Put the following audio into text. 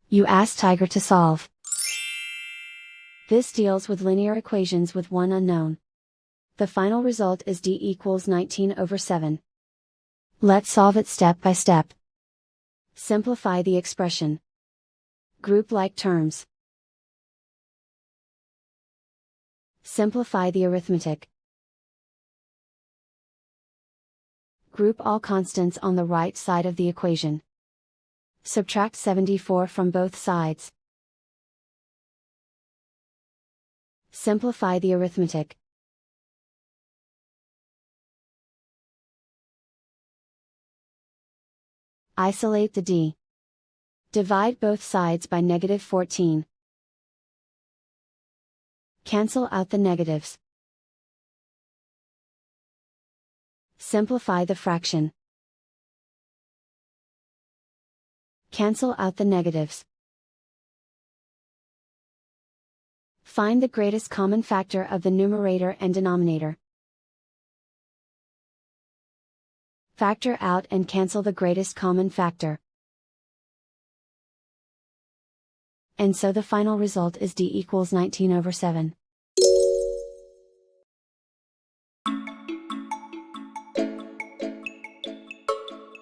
You ask Tiger to solve. This deals with linear equations with one unknown. The final result is d equals 19/7. Let's solve it step by step. Simplify the expression. Group like terms. Simplify the arithmetic. Group all constants on the right side of the equation. Subtract 74 from both sides. Simplify the arithmetic. Isolate the d. Divide both sides by -14. Cancel out the negatives. Simplify the fraction. Cancel out the negatives. Find the greatest common factor of the numerator and denominator. Factor out and cancel the greatest common factor. And so the final result is d equals 19/7.